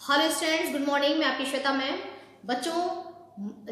Hello students, good morning. मैं आपकी Shweta ma'am. बच्चों,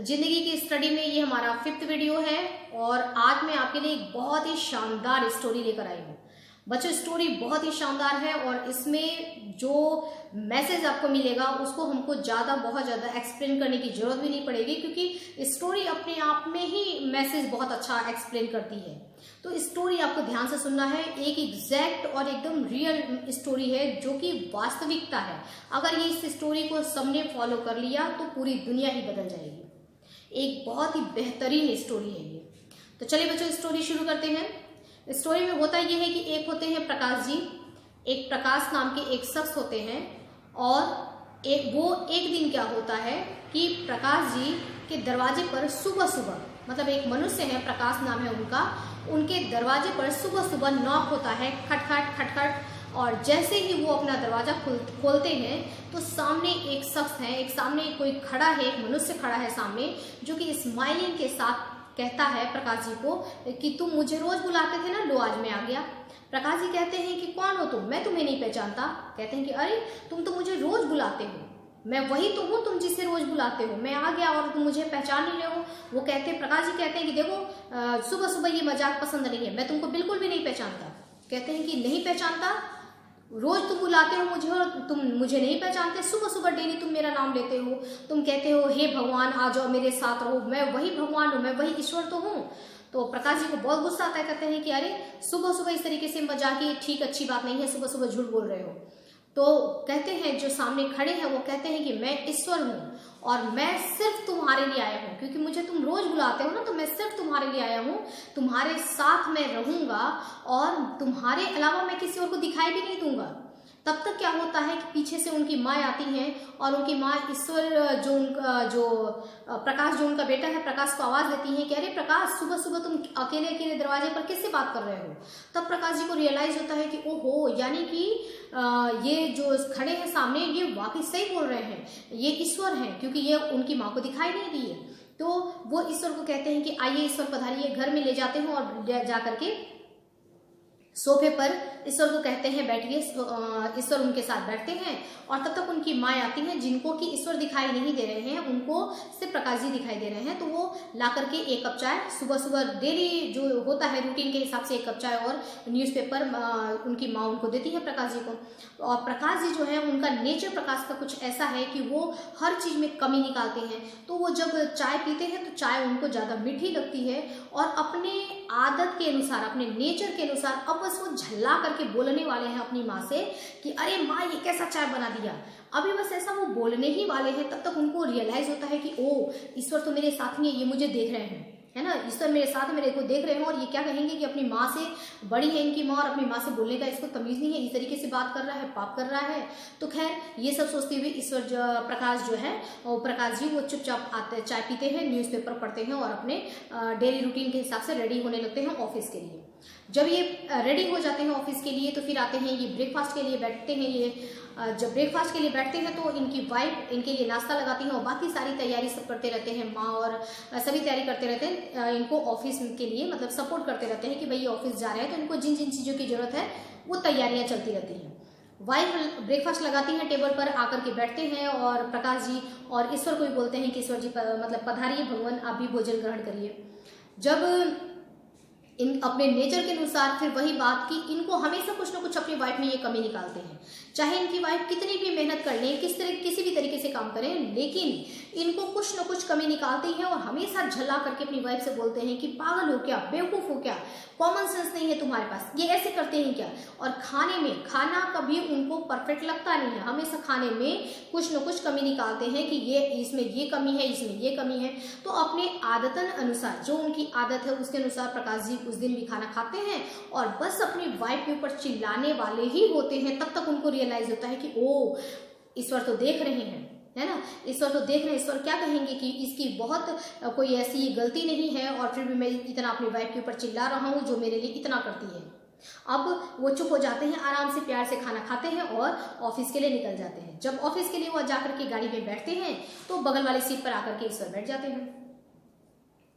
जिंदगी की स्टडी में ये हमारा 5th वीडियो है और आज मैं आपके लिए एक बहुत ही शानदार स्टोरी लेकर आई हूँ। बच्चों, स्टोरी बहुत ही शानदार है और इसमें जो मैसेज आपको मिलेगा उसको हमको बहुत ज़्यादा एक्सप्लेन करने की जरूरत भी नहीं पड़ेगी, क्योंकि स्टोरी अपने आप में ही मैसेज बहुत अच्छा एक्सप्लेन करती है। तो स्टोरी आपको ध्यान से सुनना है। एक एग्जैक्ट और एकदम रियल स्टोरी है जो कि वास्तविकता है। अगर ये इस स्टोरी को सबने फॉलो कर लिया तो पूरी दुनिया ही बदल जाएगी। एक बहुत ही बेहतरीन स्टोरी है ये। तो चलिए बच्चों, स्टोरी शुरू करते हैं। स्टोरी में होता यह है कि एक होते हैं प्रकाश जी। एक प्रकाश नाम के एक शख्स होते हैं और एक दिन क्या होता है कि प्रकाश जी के दरवाजे पर सुबह सुबह, मतलब एक मनुष्य है, प्रकाश नाम है उनका, उनके दरवाजे पर सुबह सुबह नॉक होता है, खटखट खटखट। और जैसे ही वो अपना दरवाजा खोलते हैं तो सामने एक शख्स है, एक सामने कोई खड़ा है, एक मनुष्य खड़ा है सामने, जो कि स्माइलिंग के साथ कहता है प्रकाश जी को कि तुम मुझे रोज बुलाते थे ना, लो आज मैं आ गया। प्रकाश जी कहते हैं कि कौन हो तुम, मैं तुम्हें नहीं पहचानता। कहते हैं कि अरे तुम तो मुझे रोज बुलाते हो, मैं वही तो हूँ तुम जिसे रोज बुलाते हो, मैं आ गया और तुम मुझे पहचान नहीं रहे हो। वो कहते हैं, प्रकाश जी कहते हैं कि देखो सुबह सुबह ये मजाक पसंद नहीं है, मैं तुमको बिल्कुल भी नहीं पहचानता। कहते हैं कि नहीं पहचानता, रोज तुम बुलाते हो मुझे और तुम मुझे नहीं पहचानते। सुबह सुबह डेली तुम मेरा नाम लेते हो, तुम कहते हो हे भगवान आ जाओ मेरे साथ रहो, मैं वही भगवान हूँ, मैं वही ईश्वर तो हूँ। तो प्रकाश जी को बहुत गुस्सा आता है। कहते हैं कि अरे सुबह सुबह इस तरीके से मजाक ये ठीक अच्छी बात नहीं है, सुबह सुबह झूठ बोल रहे हो। तो कहते हैं, जो सामने खड़े हैं वो कहते हैं कि मैं ईश्वर हूँ और मैं सिर्फ तुम्हारे लिए आया हूँ, क्योंकि मुझे तुम रोज बुलाते हो ना, तो मैं सिर्फ तुम्हारे लिए आया हूँ। तुम्हारे साथ मैं रहूंगा और तुम्हारे अलावा मैं किसी और को दिखाई भी नहीं दूंगा। तब तक क्या होता है कि पीछे से उनकी माँ आती हैं और उनकी माँ ईश्वर जो प्रकाश, जो उनका बेटा है प्रकाश को आवाज देती है कि अरे प्रकाश, सुबह सुबह तुम अकेले अकेले दरवाजे पर किससे बात कर रहे हो। तब प्रकाश जी को रियलाइज होता है कि ओहो, यानी कि ये जो खड़े हैं सामने ये वाकई सही बोल रहे हैं, ये ईश्वर हैं, क्योंकि ये उनकी माँ को दिखाई नहीं दिए। तो वो ईश्वर को कहते हैं कि आइए ईश्वर पधारिए। घर में ले जाते हैं और जा करके सोफे पर ईश्वर को कहते हैं बैठिए। ईश्वर उनके साथ बैठते हैं और तब तक उनकी माँ आती हैं, जिनको कि ईश्वर दिखाई नहीं दे रहे हैं, उनको सिर्फ प्रकाश जी दिखाई दे रहे हैं। तो वो ला करके एक कप चाय, सुबह सुबह डेली जो होता है रूटीन के हिसाब से एक कप चाय और न्यूज़पेपर उनकी माँ उनको देती है प्रकाश जी को। और प्रकाश जी जो है, उनका नेचर प्रकाश का कुछ ऐसा है कि वो हर चीज में कमी निकालते हैं। तो वो जब चाय पीते हैं तो चाय उनको ज्यादा मीठी लगती है और अपने आदत के अनुसार, अपने नेचर के अनुसार अब बस वो झल्ला करके बोलने वाले हैं अपनी माँ से कि अरे माँ ये कैसा चाय बना दिया। अभी बस ऐसा वो बोलने ही वाले हैं, तब तक उनको रियलाइज होता है कि ओ ईश्वर तो मेरे साथ में, ये मुझे देख रहे हैं, है ना, ईश्वर मेरे साथ मेरे को देख रहे हैं और ये क्या कहेंगे कि अपनी माँ से बड़ी है इनकी माँ और अपनी माँ से बोलने का इसको तमीज नहीं है, इस तरीके से बात कर रहा है, पाप कर रहा है। तो खैर ये सब सोचते हुए ईश्वर प्रकाश जो है, और प्रकाश जी वो चुपचाप आते, चाय पीते हैं, न्यूज़पेपर पढ़ते हैं और अपने डेली रूटीन के हिसाब से रेडी होने लगते हैं ऑफिस के लिए। जब ये रेडी हो जाते हैं ऑफिस के लिए तो फिर आते हैं ये ब्रेकफास्ट के लिए बैठते हैं। ये जब ब्रेकफास्ट के लिए बैठते हैं तो इनकी वाइफ इनके लिए नाश्ता लगाती है और बाकी सारी तैयारी सब करते रहते हैं, माँ और सभी तैयारी करते रहते हैं इनको ऑफिस के लिए, मतलब सपोर्ट करते रहते हैं कि भाई ये ऑफिस जा रहे हैं तो इनको जिन जिन चीज़ों की जरूरत है वो तैयारियां चलती रहती हैं। वाइफ ब्रेकफास्ट लगाती हैं, टेबल पर आकर के बैठते हैं और प्रकाश जी और ईश्वर को भी बोलते हैं कि ईश्वर जी मतलब पधारिए भगवान, आप भी भोजन ग्रहण करिए। जब इन अपने नेचर के अनुसार फिर वही बात कि इनको हमेशा कुछ ना कुछ अपनी वाइफ में ये कमी निकालते हैं, चाहे इनकी वाइफ कितनी भी मेहनत कर लें, किसी भी तरीके से काम करें, लेकिन इनको कुछ ना कुछ कमी निकालते हैं और हमेशा झल्ला करके अपनी वाइफ से बोलते हैं कि पागल हो क्या, बेवकूफ हो क्या, कॉमन सेंस नहीं है तुम्हारे पास, ये ऐसे करते हैं क्या। और खाने में खाना कभी उनको परफेक्ट लगता नहीं है, हमेशा खाने में कुछ न कुछ कमी निकालते हैं कि ये इसमें ये कमी है, इसमें ये कमी है। तो अपने आदतन अनुसार, जो उनकी आदत है उसके अनुसार प्रकाश जी उस दिन भी खाना खाते हैं और बस अपनी वाइफ के ऊपर चिल्लाने वाले ही होते हैं। तब तक उनको रियलाइज होता है कि ओ ईश्वर तो देख रहे हैं, है ना, ईश्वर तो देख रहे हैं, ईश्वर क्या कहेंगे कि इसकी बहुत कोई ऐसी गलती नहीं है और फिर भी मैं इतना अपनी वाइफ के ऊपर चिल्ला रहा हूँ जो मेरे लिए इतना करती है। अब वो चुप हो जाते हैं, आराम से प्यार से खाना खाते हैं और ऑफिस के लिए निकल जाते हैं। जब ऑफिस के लिए वो जाकर के गाड़ी में बैठते हैं तो बगल वाली सीट पर आकर के ईश्वर बैठ जाते हैं।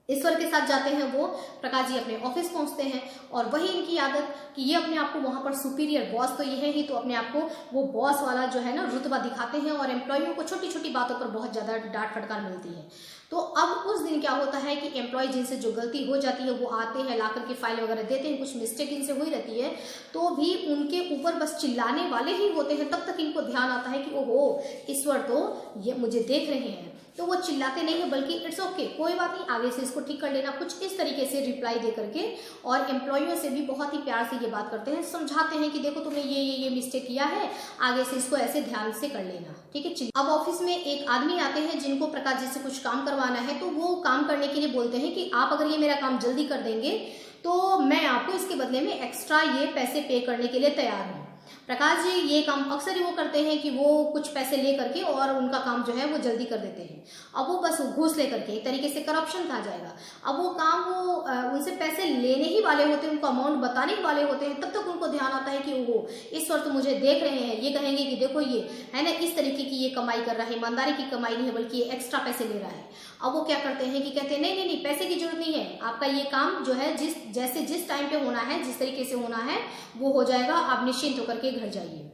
ईश्वर के साथ जाते हैं वो प्रकाश जी अपने ऑफिस पहुंचते हैं और वही इनकी आदत कि ये अपने आप को वहां पर सुपीरियर बॉस तो ये है ही, तो अपने आप को वो बॉस वाला जो है ना रुतबा दिखाते हैं और एम्प्लॉइयों को छोटी छोटी बातों पर बहुत ज्यादा डांट फटकार मिलती है। तो अब उस दिन क्या होता है कि एम्प्लॉय जिनसे जो गलती हो जाती है वो आते हैं, ला करके फाइल वगैरह देते हैं, कुछ मिस्टेक इनसे हुई रहती है तो भी उनके ऊपर बस चिल्लाने वाले ही होते हैं। तब तक इनको ध्यान आता है कि ओहो ईश्वर तो ये मुझे देख रहे हैं, तो वो चिल्लाते नहीं है बल्कि इट्स ओके, कोई बात नहीं, आगे से इसको ठीक कर लेना, कुछ इस तरीके से रिप्लाई दे करके और एम्प्लॉइयों से भी बहुत ही प्यार से ये बात करते हैं, समझाते हैं कि देखो तुमने ये मिस्टेक किया है, आगे से इसको ऐसे ध्यान से कर लेना, ठीक है। चलिए अब ऑफिस में एक आदमी आते हैं जिनको प्रकाश जी से कुछ काम करवाना है, तो वो काम करने के लिए बोलते हैं कि आप अगर ये मेरा काम जल्दी कर देंगे तो मैं आपको इसके बदले में एक्स्ट्रा ये पैसे पे करने के लिए तैयार हूँ। प्रकाश जी ये काम अक्सर ही वो करते हैं कि वो कुछ पैसे ले करके और उनका काम जो है वो जल्दी कर देते हैं। अब वो बस घूस ले करके, एक तरीके से करप्शन कहा जाएगा, अब वो काम वो उनसे पैसे लेने ही वाले होते हैं, उनको अमाउंट बताने ही वाले होते हैं, तब तक उनको ध्यान आता है कि वो ईश्वर तो मुझे देख रहे हैं, ये कहेंगे कि देखो ये है ना इस तरीके की ये कमाई कर रहा है, ईमानदारी की कमाई नहीं है बल्कि ये एक्स्ट्रा पैसे ले रहा है। अब वो क्या करते हैं कि कहते हैं नहीं, पैसे की जरूरत नहीं है, आपका ये काम जो है जिस टाइम पे होना है, जिस तरीके से होना है वो हो जाएगा, आप निश्चिंत होकर के घर जाइए।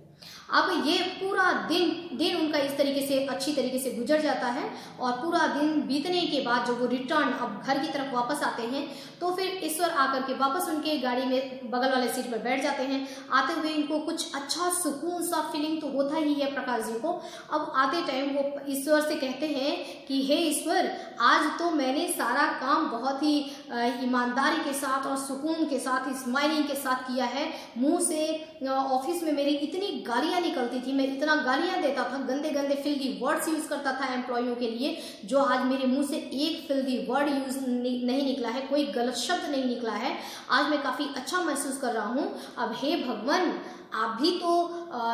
अब ये पूरा दिन उनका इस तरीके से अच्छी तरीके से गुजर जाता है और पूरा दिन बीतने के बाद जब वो रिटर्न अब घर की तरफ वापस आते हैं तो फिर ईश्वर आकर के वापस उनके गाड़ी में बगल वाले सीट पर बैठ जाते हैं। आते हुए इनको कुछ अच्छा सुकून सा फीलिंग तो होता ही है प्रकाश जी को। अब आते टाइम वो ईश्वर से कहते हैं कि हे ईश्वर, आज तो मैंने सारा काम बहुत ही ईमानदारी के साथ और सुकून के साथ, स्माइलिंग के साथ किया है। मुंह से ऑफिस में मेरी इतनी गालियां निकलती थी, मैं इतना गालियां देता था, गंदे गंदे फिल्दी वर्ड्स यूज करता था एम्प्लॉइयों के लिए, जो आज मेरे मुंह से एक फिल्दी वर्ड यूज नहीं निकला है, कोई गलत शब्द नहीं निकला है। आज मैं काफी अच्छा महसूस कर रहा हूँ। अब हे भगवान, आप भी तो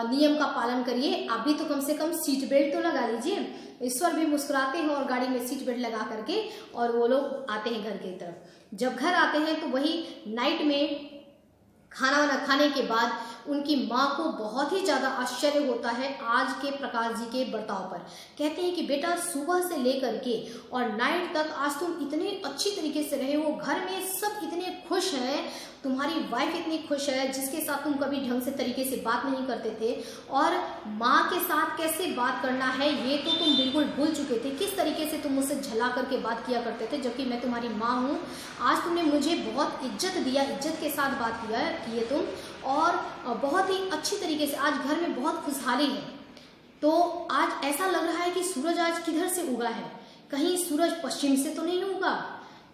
नियम का पालन करिए, आप भी तो कम से कम सीट बेल्ट तो लगा लीजिए। ईश्वर भी मुस्कुराते हैं और गाड़ी में सीट बेल्ट लगा करके और वो लोग आते हैं घर की तरफ। जब घर आते हैं तो वही नाइट में खाना वाना खाने के बाद उनकी माँ को बहुत ही ज़्यादा आश्चर्य होता है आज के प्रकाश जी के बर्ताव पर। कहते हैं कि बेटा सुबह से लेकर के और नाइट तक आज तुम इतने अच्छी तरीके से रहे हो, घर में सब इतने खुश हैं, तुम्हारी वाइफ इतनी खुश है जिसके साथ तुम कभी ढंग से तरीके से बात नहीं करते थे, और माँ के साथ कैसे बात करना है ये तो तुम बिल्कुल भूल चुके थे, किस तरीके से तुम मुझसे झला करके बात किया करते थे जबकि मैं तुम्हारी माँ हूँ। आज तुमने मुझे बहुत इज्जत दिया, इज्जत के साथ बात किए तुम, और बहुत ही अच्छी तरीके से आज घर में बहुत खुशहाली है। तो आज ऐसा लग रहा है कि सूरज आज किधर से उगा है, कहीं सूरज पश्चिम से तो नहीं उगा।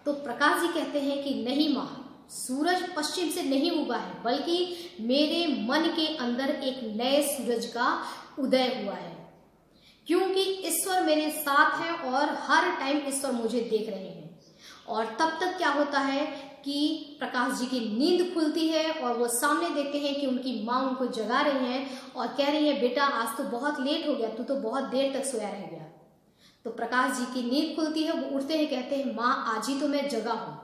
तो प्रकाश जी कहते हैं कि नहीं माँ, सूरज पश्चिम से नहीं उगा है, बल्कि मेरे मन के अंदर एक नए सूरज का उदय हुआ है, क्योंकि ईश्वर मेरे साथ है और हर टाइम ईश्वर मुझे देख रहे हैं। और तब तक क्या होता है कि प्रकाश जी की नींद खुलती है और वो सामने देखते हैं कि उनकी माँ उनको जगा रही हैं और कह रही है बेटा आज तो बहुत लेट हो गया, तू तो बहुत देर तक सोया रह गया। तो प्रकाश जी की नींद खुलती है, वो उठते हैं, कहते हैं माँ आज ही तो मैं जगा हूँ।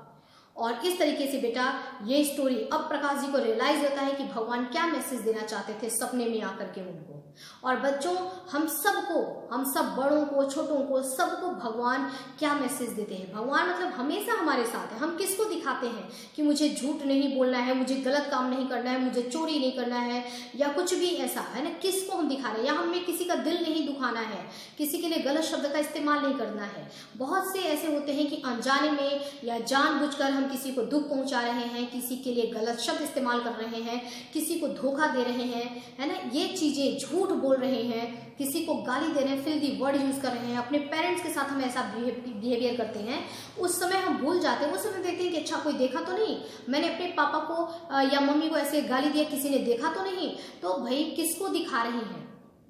और इस तरीके से बेटा ये स्टोरी, अब प्रकाश जी को रियलाइज होता है कि भगवान क्या मैसेज देना चाहते थे सपने में आकर के उनको। और बच्चों, हम सब बड़ों को, छोटों को, सबको भगवान क्या मैसेज देते हैं। भगवान मतलब हमेशा हमारे साथ है। हम किसको दिखाते हैं कि मुझे झूठ नहीं बोलना है, मुझे गलत काम नहीं करना है, मुझे चोरी नहीं करना है या कुछ भी ऐसा है ना, किसको हम दिखा रहे हैं, या हमें किसी का दिल नहीं दुखाना है, किसी के लिए गलत शब्द का इस्तेमाल नहीं करना है। बहुत से ऐसे होते हैं कि अनजाने में या जानबूझकर हम किसी को दुख पहुंचा रहे हैं, किसी के लिए गलत शब्द इस्तेमाल कर रहे हैं, किसी को धोखा दे रहे हैं, है ना, ये चीजें झूठ बोल रहे हैं, किसी को गाली दे रहे हैं, फिल्दी वर्ड यूज कर रहे हैं, अपने पेरेंट्स के साथ हम ऐसा बिहेवियर करते हैं। उस समय हम भूल जाते हैं, उस समय देखते हैं कि अच्छा कोई देखा तो नहीं, मैंने अपने पापा को या मम्मी को ऐसे गाली दिया, किसी ने देखा तो नहीं। तो भाई किसको दिखा रहे हैं?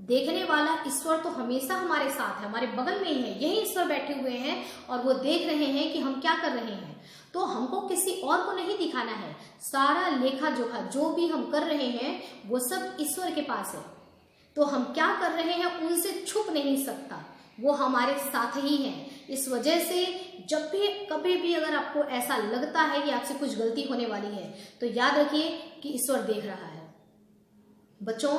देखने वाला ईश्वर तो हमेशा हमारे साथ है, हमारे बगल में ही है, यही ईश्वर बैठे हुए हैं और वो देख रहे हैं कि हम क्या कर रहे हैं। तो हमको किसी और को नहीं दिखाना है, सारा लेखा जोखा जो भी हम कर रहे हैं वो सब ईश्वर के पास है। तो हम क्या कर रहे हैं उनसे छुप नहीं सकता, वो हमारे साथ ही हैं। इस वजह से जब भी कभी भी अगर आपको ऐसा लगता है कि आपसे कुछ गलती होने वाली है तो याद रखिए कि ईश्वर देख रहा है। बच्चों,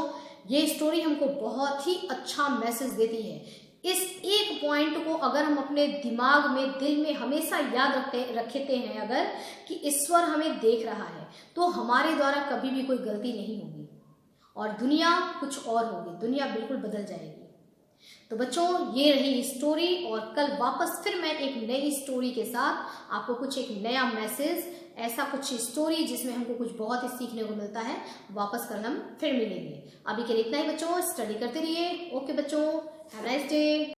ये स्टोरी हमको बहुत ही अच्छा मैसेज देती है इस एक पॉइंट को अगर हम अपने दिमाग में, दिल में हमेशा याद रखते हैं अगर कि ईश्वर हमें देख रहा है, तो हमारे द्वारा कभी भी कोई गलती नहीं होगी और दुनिया कुछ और होगी, दुनिया बिल्कुल बदल जाएगी। तो बच्चों, ये रही स्टोरी और कल वापस फिर मैं एक नई स्टोरी के साथ आपको कुछ एक नया मैसेज, ऐसा कुछ स्टोरी जिसमें हमको कुछ बहुत ही सीखने को मिलता है, वापस कल हम फिर मिलेंगे। अभी के लिए इतना ही बच्चों, स्टडी करते रहिए। ओके बच्चों, हैव अ नाइस डे।